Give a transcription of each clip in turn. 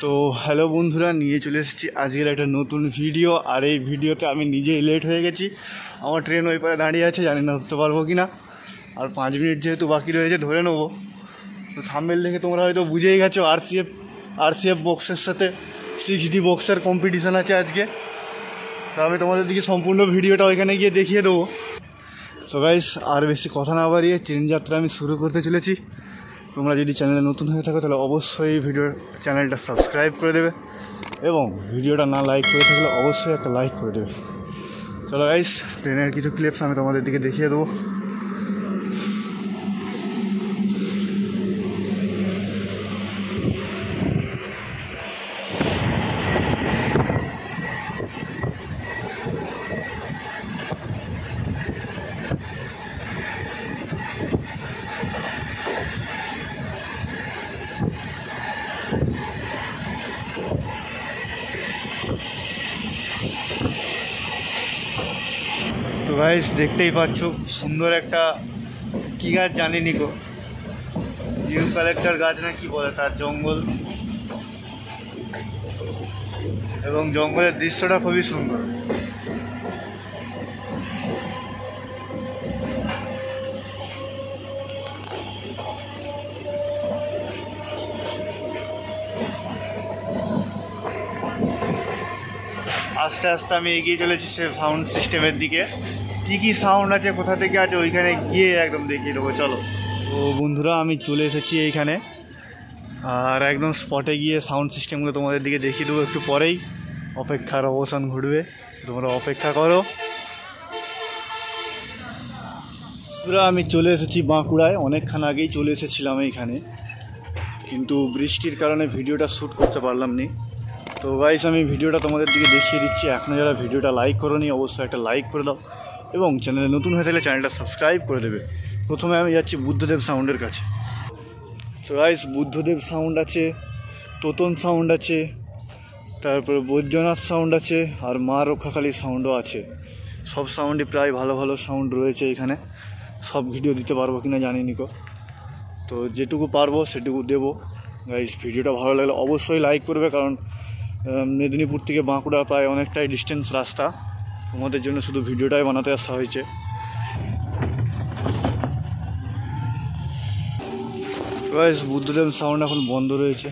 তো হ্যালো বন্ধুরা, নিয়ে চলে এসেছি আজকের একটা নতুন ভিডিও। আর এই ভিডিওতে আমি নিজেই লেট হয়ে গেছি। আমার ট্রেন ওই পারে দাঁড়িয়ে আছে, জানি না ধরতে পারবো কি না। আর 5 মিনিট যেহেতু বাকি রয়েছে ধরে নেবো। তো থাম্বনেল দেখে তোমরা হয়তো বুঝেই গেছো আরসিএফ বক্সের সাথে 6D বক্সের কম্পিটিশান আছে আজকে। তো আমি তোমাদের দিকে সম্পূর্ণ ভিডিওটা ওইখানে গিয়ে দেখিয়ে দেবো। তো গাইস, আর বেশি কথা না বাড়িয়ে ট্রেন যাত্রা আমি শুরু করতে চলেছি। তোমরা যদি চ্যানেলে নতুন হয়ে থাকো তাহলে অবশ্যই চ্যানেলটা সাবস্ক্রাইব করে দেবে, এবং ভিডিওটা না লাইক করে থাকলে অবশ্যই একটা লাইক করে দেবে। চলো গাইস, ট্রেনের কিছু ক্লিপস আমি তোমাদের দিকে দেখিয়ে দেবো। তো গাইস, দেখতেই পাচ্ছ সুন্দর একটা কী গাছ জানিনি গো, ইউক্যালিপটাস গাছ না কি বলে, তার জঙ্গল, এবং জঙ্গলের দৃশ্যটা খুবই সুন্দর। আস্তে আস্তে আমি এগিয়ে চলেছি সে সাউন্ড সিস্টেমের দিকে। কি সাউন্ড আছে, কোথা থেকে আছে, ওইখানে গিয়ে একদম দেখিয়ে দেবো। চলো। তো বন্ধুরা, আমি চলে এসেছি এইখানে, আর একদম স্পটে গিয়ে সাউন্ড সিস্টেমগুলো তোমাদের দিকে দেখিয়ে দেবো। একটু পরেই অপেক্ষার অবসান ঘটবে, তোমরা অপেক্ষা করো। বন্ধুরা, আমি চলে এসেছি বাঁকুড়ায়। অনেকক্ষণ আগেই চলে এসেছিলাম এইখানে, কিন্তু বৃষ্টির কারণে ভিডিওটা শ্যুট করতে পারলাম না। তো গাইস, আমি ভিডিওটা তোমাদের দিকে দেখিয়ে দিচ্ছি। এখনও যারা ভিডিওটা লাইক করোনি অবশ্যই একটা লাইক করে দাও, এবং চ্যানেলে নতুন হয়ে থাকলে চ্যানেলটা সাবস্ক্রাইব করে দেবে। প্রথমে আমি যাচ্ছি বুদ্ধদেব সাউন্ডের কাছে। তো গাইস, বুদ্ধদেব সাউন্ড আছে, তোতন সাউন্ড আছে, তারপরে বৈদ্যনাথ সাউন্ড আছে, আর মা রক্ষাকালী সাউন্ডও আছে। সব সাউন্ডই প্রায় ভালো ভালো সাউন্ড রয়েছে এখানে। সব ভিডিও দিতে পারবো কি না জানি নি গো, তো যেটুকু পারবো সেটুকু দেবো। গাইস, ভিডিওটা ভালো লাগলে অবশ্যই লাইক করবে, কারণ মেদিনীপুর থেকে বাঁকুড়া প্রায় অনেকটাই ডিস্টেন্স রাস্তা। তোমাদের জন্য শুধু ভিডিওটাই বানাতে আসা হয়েছে। গাইস, বুদ্ধদেব সাউন্ড এখন বন্ধ রয়েছে।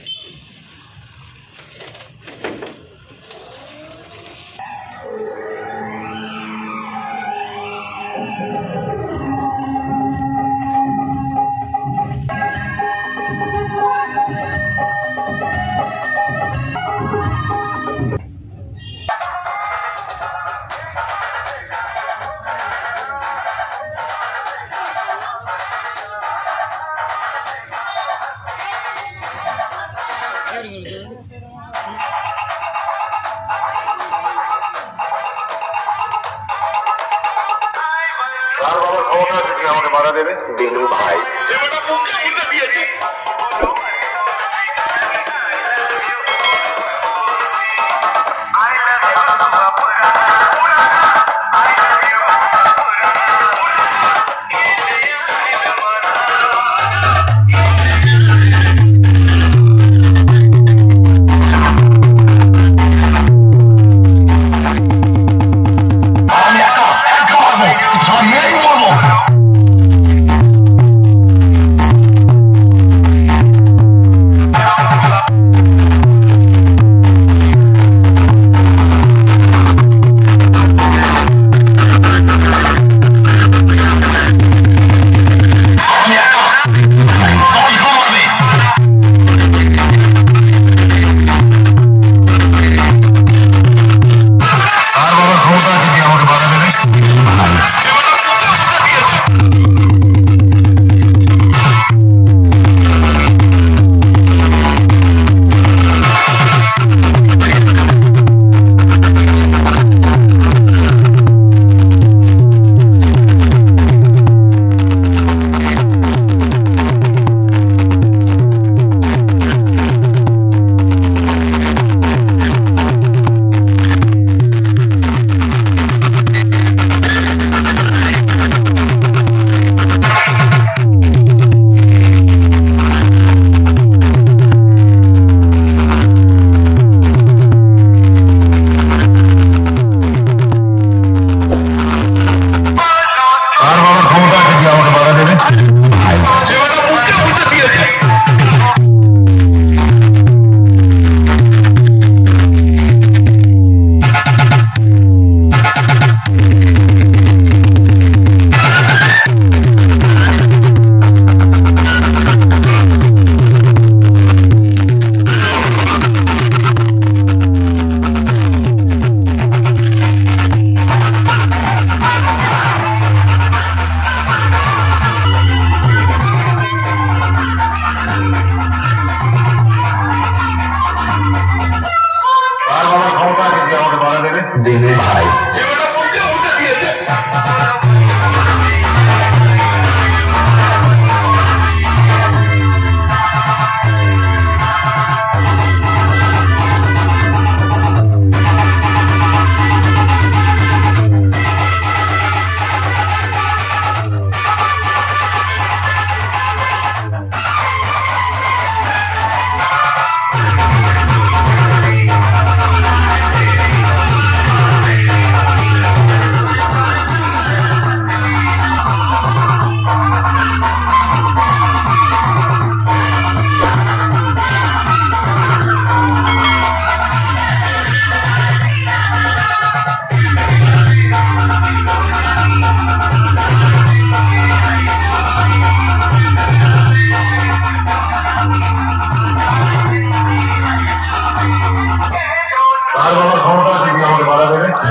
আমাকে বাধা দেবে দিলু ভাই।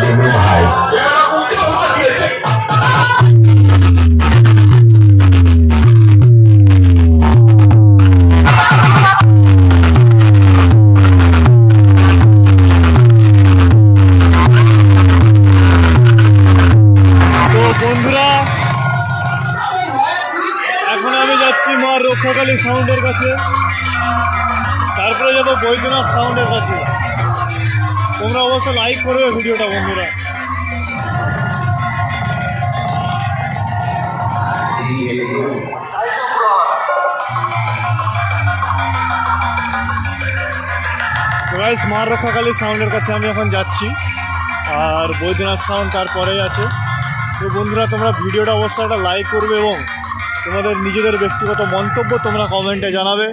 দিনু ভাই। তো বন্ধুরা, এখন আমি যাচ্ছি মা রক্ষাকালী সাউন্ডের কাছে, তারপরে যাবো বৈদ্যনাথ সাউন্ডের কাছে। তোমরা অবশ্য লাইক করবে ভিডিওটা বন্ধুরা। গাইস, মা রক্ষাকালী সাউন্ডের কাছে আমি এখন যাচ্ছি, আর বৈদ্যনাথ সাউন্ড তারপরেই আছে। তো বন্ধুরা, তোমরা ভিডিওটা অবশ্যই একটা লাইক করবে এবং তোমাদের নিজেদের ব্যক্তিগত মন্তব্য তোমরা কমেন্টে জানাবে।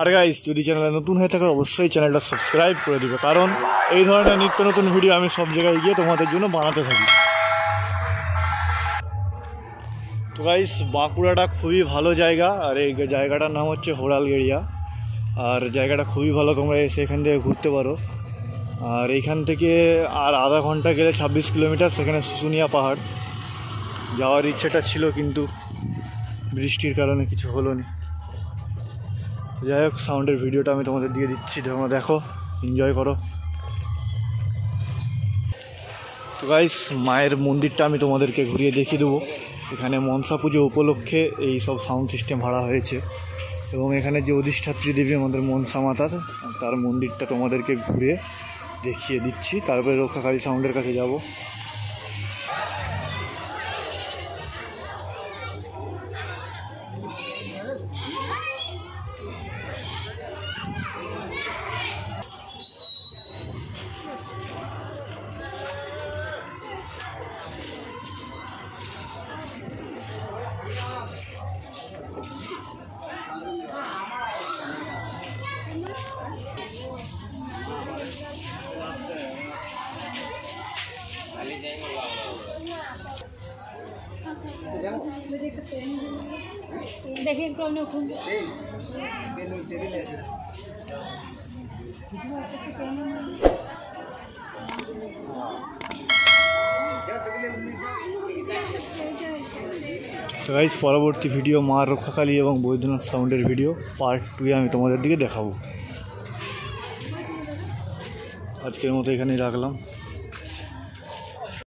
আর গাইস, যদি চ্যানেলে নতুন হয়ে থাকে অবশ্যই চ্যানেলটা সাবস্ক্রাইব করে দিবে, কারণ এই ধরনের নিত্য নতুন ভিডিও আমি সব জায়গায় গিয়ে তোমাদের জন্য বানাতে থাকি। তো গাইস, বাঁকুড়াটা খুবই ভালো জায়গা, আর এই জায়গাটার নাম হচ্ছে হোড়ালগেড়িয়া। আর জায়গাটা খুবই ভালো, তোমরা এসে এখান থেকে ঘুরতে পারো। আর এইখান থেকে আর আধা ঘন্টা গেলে 26 কিলোমিটার, সেখানে শুশুনিয়া পাহাড়। যাওয়ার ইচ্ছেটা ছিল, কিন্তু বৃষ্টির কারণে কিছু হলো না। যাই হোক, সাউন্ডের ভিডিওটা আমি তোমাদের দিয়ে দিচ্ছি, তোমরা দেখো, এনজয় করো। তো গাইস, মায়ের মন্দিরটা আমি তোমাদেরকে ঘুরিয়ে দেখিয়ে দেবো। এখানে মনসা পুজো উপলক্ষে এই সব সাউন্ড সিস্টেম ভাড়া হয়েছে, এবং এখানে যে অধিষ্ঠাত্রী দেবী আমাদের মনসা মাতার, তার মন্দিরটা তোমাদেরকে ঘুরে দেখিয়ে দিচ্ছি। তারপরে রক্ষাকালী সাউন্ডের কাছে যাব। देखिए प्रॉब्लम खूब তো গাইস, পরবর্তী ভিডিও মা রক্ষাকালী এবং বৈদ্যনাথ সাউন্ডের ভিডিও পার্ট 2 আমি তোমাদের দিকে দেখাবো। আজকের মতো এখানেই রাখলাম।